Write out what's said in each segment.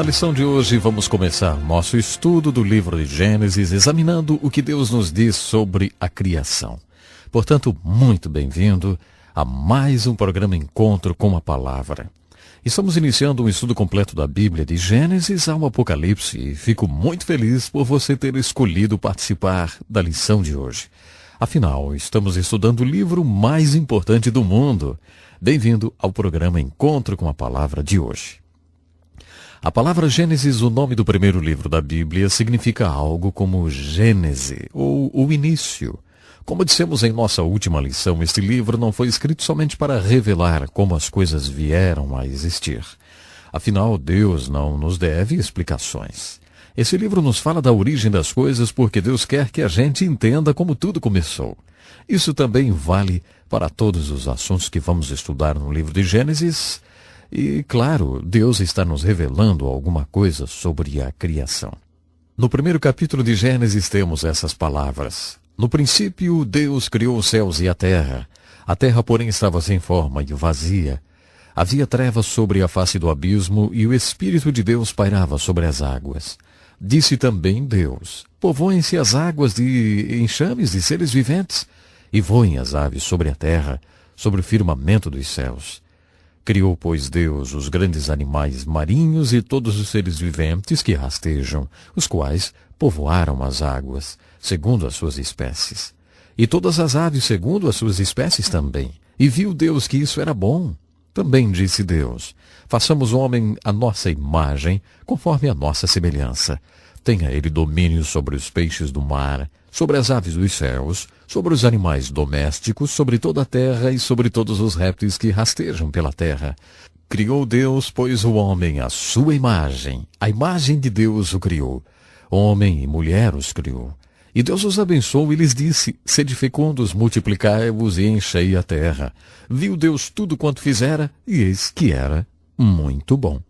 lição de hoje, vamos começar nosso estudo do livro de Gênesis, examinando o que Deus nos diz sobre a criação. Portanto, muito bem-vindo a mais um programa Encontro com a Palavra. Estamos iniciando um estudo completo da Bíblia, de Gênesis ao Apocalipse, e fico muito feliz por você ter escolhido participar da lição de hoje. Afinal, estamos estudando o livro mais importante do mundo. Bem-vindo ao programa Encontro com a Palavra de hoje. A palavra Gênesis, o nome do primeiro livro da Bíblia, significa algo como Gênese, ou o início. Como dissemos em nossa última lição, este livro não foi escrito somente para revelar como as coisas vieram a existir. Afinal, Deus não nos deve explicações. Esse livro nos fala da origem das coisas porque Deus quer que a gente entenda como tudo começou. Isso também vale para todos os assuntos que vamos estudar no livro de Gênesis. E, claro, Deus está nos revelando alguma coisa sobre a criação. No primeiro capítulo de Gênesis temos essas palavras. No princípio, Deus criou os céus e a terra. A terra, porém, estava sem forma e vazia. Havia trevas sobre a face do abismo e o Espírito de Deus pairava sobre as águas. Disse também Deus: povoem-se as águas de enxames de seres viventes, e voem as aves sobre a terra, sobre o firmamento dos céus. Criou, pois, Deus os grandes animais marinhos e todos os seres viventes que rastejam, os quais povoaram as águas, segundo as suas espécies. E todas as aves segundo as suas espécies também. E viu Deus que isso era bom. Também disse Deus: façamos o homem à nossa imagem, conforme a nossa semelhança. Tenha ele domínio sobre os peixes do mar, sobre as aves dos céus, sobre os animais domésticos, sobre toda a terra e sobre todos os répteis que rastejam pela terra. Criou Deus, pois, o homem à sua imagem. A imagem de Deus o criou. Homem e mulher os criou. E Deus os abençoou e lhes disse: sede fecundos, multiplicai-vos e enchei a terra. Viu Deus tudo quanto fizera, e eis que era muito bom.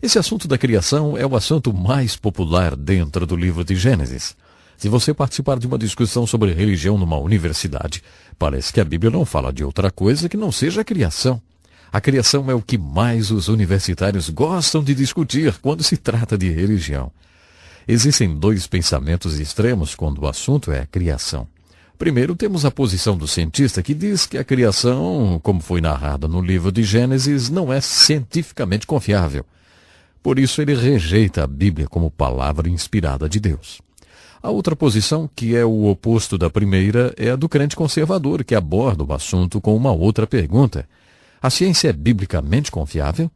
Esse assunto da criação é o assunto mais popular dentro do livro de Gênesis. Se você participar de uma discussão sobre religião numa universidade, parece que a Bíblia não fala de outra coisa que não seja a criação. A criação é o que mais os universitários gostam de discutir quando se trata de religião. Existem dois pensamentos extremos quando o assunto é a criação. Primeiro, temos a posição do cientista que diz que a criação, como foi narrada no livro de Gênesis, não é cientificamente confiável. Por isso, ele rejeita a Bíblia como palavra inspirada de Deus. A outra posição, que é o oposto da primeira, é a do crente conservador, que aborda o assunto com uma outra pergunta. A ciência é biblicamente confiável?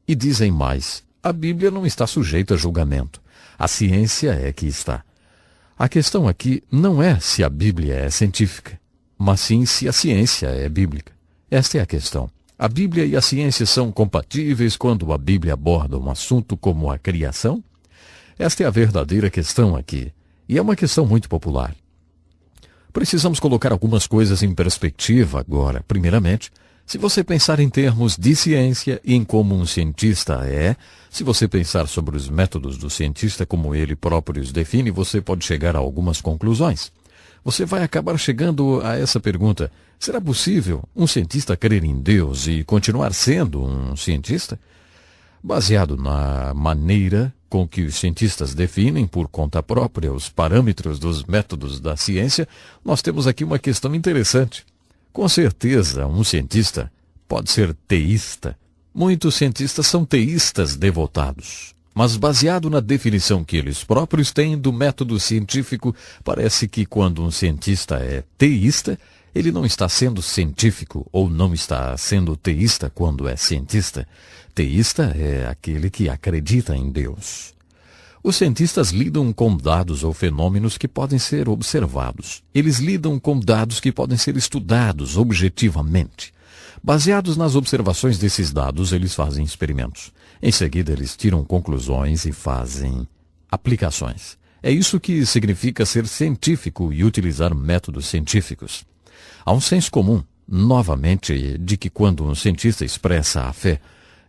E dizem mais: a Bíblia não está sujeita a julgamento. A ciência é que está. A questão aqui não é se a Bíblia é científica, mas sim se a ciência é bíblica. Esta é a questão. A Bíblia e a ciência são compatíveis quando a Bíblia aborda um assunto como a criação? Esta é a verdadeira questão aqui, e é uma questão muito popular. Precisamos colocar algumas coisas em perspectiva agora. Primeiramente, se você pensar em termos de ciência e em como um cientista é, se você pensar sobre os métodos do cientista como ele próprio os define, você pode chegar a algumas conclusões. Você vai acabar chegando a essa pergunta: será possível um cientista crer em Deus e continuar sendo um cientista? Baseado na maneira com que os cientistas definem por conta própria os parâmetros dos métodos da ciência, nós temos aqui uma questão interessante. Com certeza, um cientista pode ser teísta. Muitos cientistas são teístas devotados. Mas baseado na definição que eles próprios têm do método científico, parece que quando um cientista é teísta, ele não está sendo científico ou não está sendo teísta quando é cientista. Teísta é aquele que acredita em Deus. Os cientistas lidam com dados ou fenômenos que podem ser observados. Eles lidam com dados que podem ser estudados objetivamente. Baseados nas observações desses dados, eles fazem experimentos. Em seguida, eles tiram conclusões e fazem aplicações. É isso que significa ser científico e utilizar métodos científicos. Há um senso comum, novamente, de que quando um cientista expressa a fé,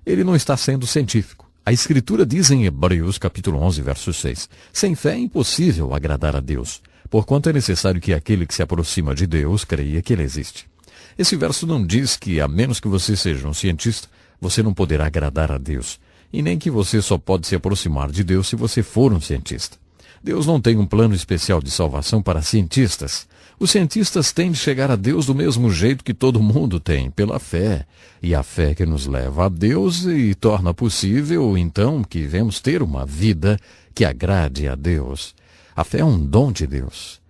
ele não está sendo científico. A Escritura diz em Hebreus, capítulo 11, verso 6, sem fé é impossível agradar a Deus, porquanto é necessário que aquele que se aproxima de Deus creia que Ele existe. Esse verso não diz que, a menos que você seja um cientista, você não poderá agradar a Deus. e nem que você só pode se aproximar de Deus se você for um cientista. Deus não tem um plano especial de salvação para cientistas. Os cientistas têm de chegar a Deus do mesmo jeito que todo mundo tem, pela fé. E a fé que nos leva a Deus e torna possível, então, que venhamos ter uma vida que agrade a Deus. A fé é um dom de Deus.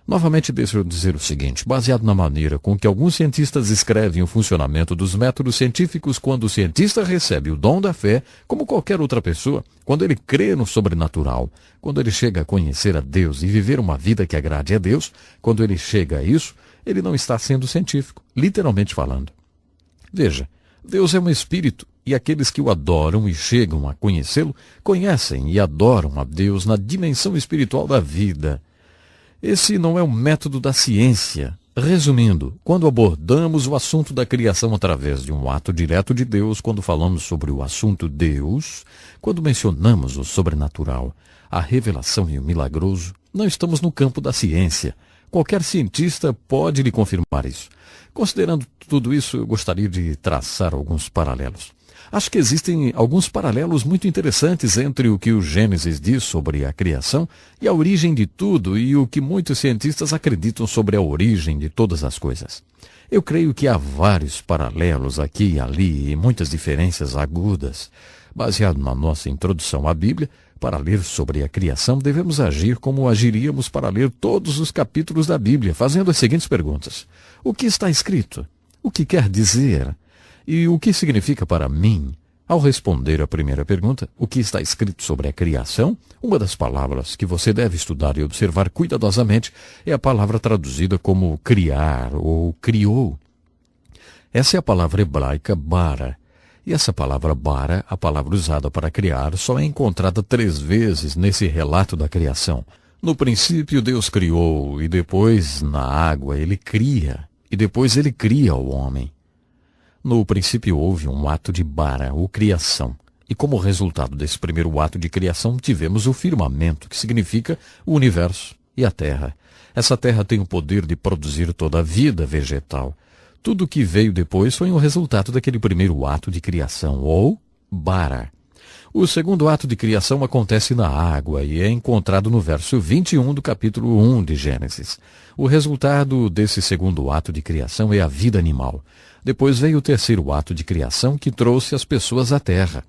Novamente, deixa eu dizer o seguinte, baseado na maneira com que alguns cientistas escrevem o funcionamento dos métodos científicos, quando o cientista recebe o dom da fé, como qualquer outra pessoa, quando ele crê no sobrenatural, quando ele chega a conhecer a Deus e viver uma vida que agrade a Deus, quando ele chega a isso, ele não está sendo científico, literalmente falando. Veja, Deus é um espírito, e aqueles que o adoram e chegam a conhecê-lo, conhecem e adoram a Deus na dimensão espiritual da vida. Esse não é o método da ciência. Resumindo, quando abordamos o assunto da criação através de um ato direto de Deus, quando falamos sobre o assunto Deus, quando mencionamos o sobrenatural, a revelação e o milagroso, não estamos no campo da ciência. Qualquer cientista pode lhe confirmar isso. Considerando tudo isso, eu gostaria de traçar alguns paralelos. Acho que existem alguns paralelos muito interessantes entre o que o Gênesis diz sobre a criação e a origem de tudo e o que muitos cientistas acreditam sobre a origem de todas as coisas. Eu creio que há vários paralelos aqui e ali e muitas diferenças agudas. Baseado na nossa introdução à Bíblia, para ler sobre a criação, devemos agir como agiríamos para ler todos os capítulos da Bíblia, fazendo as seguintes perguntas. O que está escrito? O que quer dizer? E o que significa para mim? Ao responder à primeira pergunta, o que está escrito sobre a criação, uma das palavras que você deve estudar e observar cuidadosamente é a palavra traduzida como criar ou criou. Essa é a palavra hebraica bara. E essa palavra bara, a palavra usada para criar, só é encontrada 3 vezes nesse relato da criação. No princípio Deus criou, e depois na água ele cria, e depois ele cria o homem. No princípio houve um ato de bara, ou criação, e como resultado desse primeiro ato de criação tivemos o firmamento, que significa o universo e a terra. Essa terra tem o poder de produzir toda a vida vegetal. Tudo o que veio depois foi um resultado daquele primeiro ato de criação, ou bara. O segundo ato de criação acontece na água e é encontrado no verso 21 do capítulo 1 de Gênesis. O resultado desse segundo ato de criação é a vida animal. Depois veio o terceiro ato de criação que trouxe as pessoas à terra.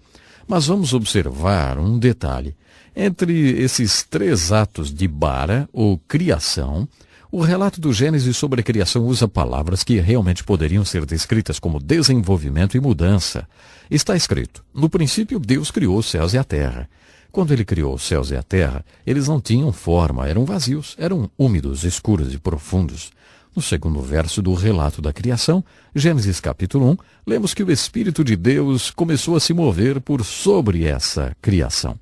Mas vamos observar um detalhe. Entre esses 3 atos de bara, ou criação, o relato do Gênesis sobre a criação usa palavras que realmente poderiam ser descritas como desenvolvimento e mudança. Está escrito, no princípio Deus criou os céus e a terra. Quando ele criou os céus e a terra, eles não tinham forma, eram vazios, eram úmidos, escuros e profundos. No segundo verso do relato da criação, Gênesis capítulo 1, lemos que o Espírito de Deus começou a se mover por sobre essa criação.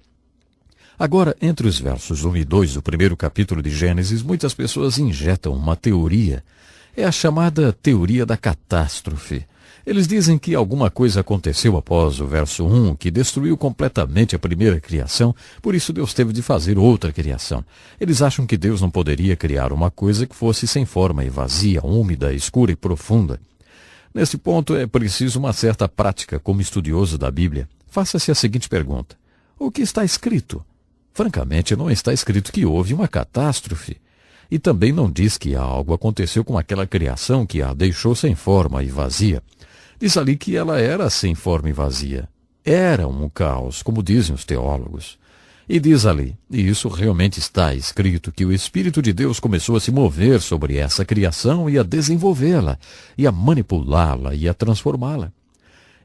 Agora, entre os versos 1 e 2 do primeiro capítulo de Gênesis, muitas pessoas injetam uma teoria. É a chamada teoria da catástrofe. Eles dizem que alguma coisa aconteceu após o verso 1, que destruiu completamente a primeira criação, por isso Deus teve de fazer outra criação. Eles acham que Deus não poderia criar uma coisa que fosse sem forma e vazia, úmida, escura e profunda. Nesse ponto é preciso uma certa prática como estudioso da Bíblia. Faça-se a seguinte pergunta. O que está escrito? Francamente, não está escrito que houve uma catástrofe. E também não diz que algo aconteceu com aquela criação que a deixou sem forma e vazia. Diz ali que ela era sem forma e vazia. Era um caos, como dizem os teólogos. E diz ali, e isso realmente está escrito, que o Espírito de Deus começou a se mover sobre essa criação e a desenvolvê-la, e a manipulá-la e a transformá-la.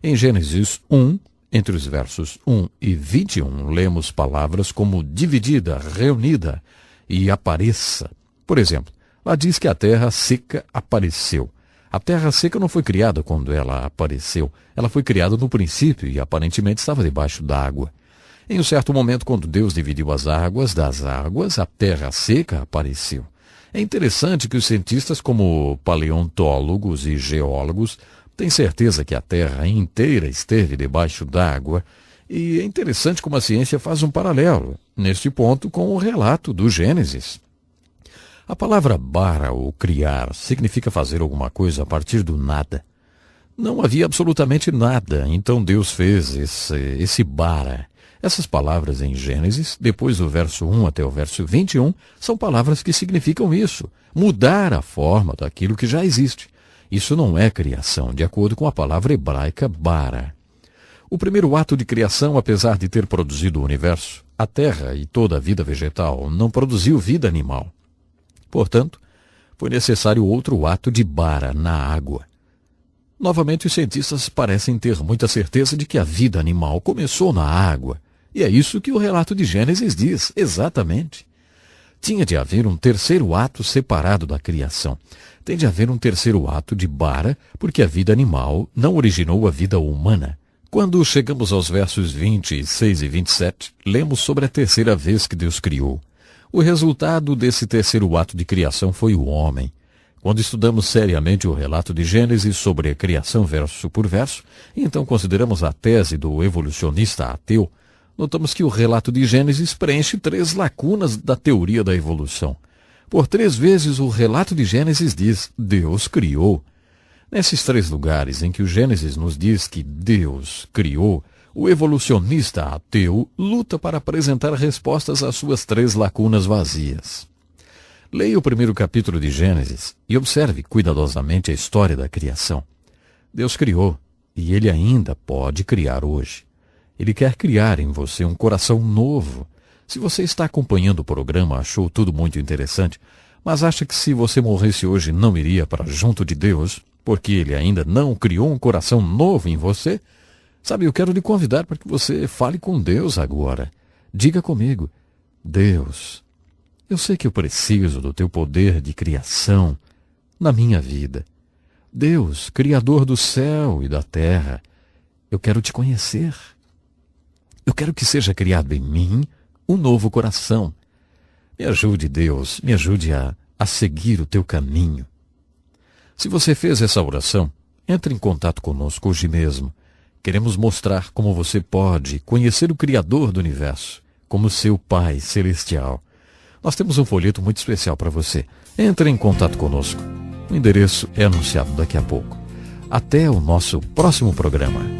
Em Gênesis 1, entre os versos 1 e 21, lemos palavras como dividida, reunida e apareça. Por exemplo, lá diz que a terra seca apareceu. A terra seca não foi criada quando ela apareceu. Ela foi criada no princípio e aparentemente estava debaixo d'água. Em um certo momento, quando Deus dividiu as águas das águas, a terra seca apareceu. É interessante que os cientistas como paleontólogos e geólogos têm certeza que a terra inteira esteve debaixo d'água. E é interessante como a ciência faz um paralelo, neste ponto, com o relato do Gênesis. A palavra bara, ou criar, significa fazer alguma coisa a partir do nada. Não havia absolutamente nada, então Deus fez esse bara. Essas palavras em Gênesis, depois do verso 1 até o verso 21, são palavras que significam isso, mudar a forma daquilo que já existe. Isso não é criação, de acordo com a palavra hebraica bara. O primeiro ato de criação, apesar de ter produzido o universo, a terra e toda a vida vegetal, não produziu vida animal. Portanto, foi necessário outro ato de bara na água. Novamente, os cientistas parecem ter muita certeza de que a vida animal começou na água. E é isso que o relato de Gênesis diz, exatamente. Tinha de haver um terceiro ato separado da criação. Tem de haver um terceiro ato de bara, porque a vida animal não originou a vida humana. Quando chegamos aos versos 26 e 27, lemos sobre a terceira vez que Deus criou. O resultado desse terceiro ato de criação foi o homem. Quando estudamos seriamente o relato de Gênesis sobre a criação verso por verso, e então consideramos a tese do evolucionista ateu, notamos que o relato de Gênesis preenche 3 lacunas da teoria da evolução. Por 3 vezes o relato de Gênesis diz, Deus criou. Nesses 3 lugares em que o Gênesis nos diz que Deus criou, o evolucionista ateu luta para apresentar respostas às suas 3 lacunas vazias. Leia o primeiro capítulo de Gênesis e observe cuidadosamente a história da criação. Deus criou, e Ele ainda pode criar hoje. Ele quer criar em você um coração novo. Se você está acompanhando o programa, achou tudo muito interessante, mas acha que se você morresse hoje não iria para junto de Deus, porque Ele ainda não criou um coração novo em você, sabe, eu quero lhe convidar para que você fale com Deus agora. Diga comigo, Deus, eu sei que eu preciso do teu poder de criação na minha vida. Deus, Criador do céu e da terra, eu quero te conhecer. Eu quero que seja criado em mim um novo coração. Me ajude, Deus, me ajude a seguir o teu caminho. Se você fez essa oração, entre em contato conosco hoje mesmo. Queremos mostrar como você pode conhecer o Criador do universo, como seu Pai celestial. Nós temos um folheto muito especial para você. Entre em contato conosco. O endereço é anunciado daqui a pouco. Até o nosso próximo programa.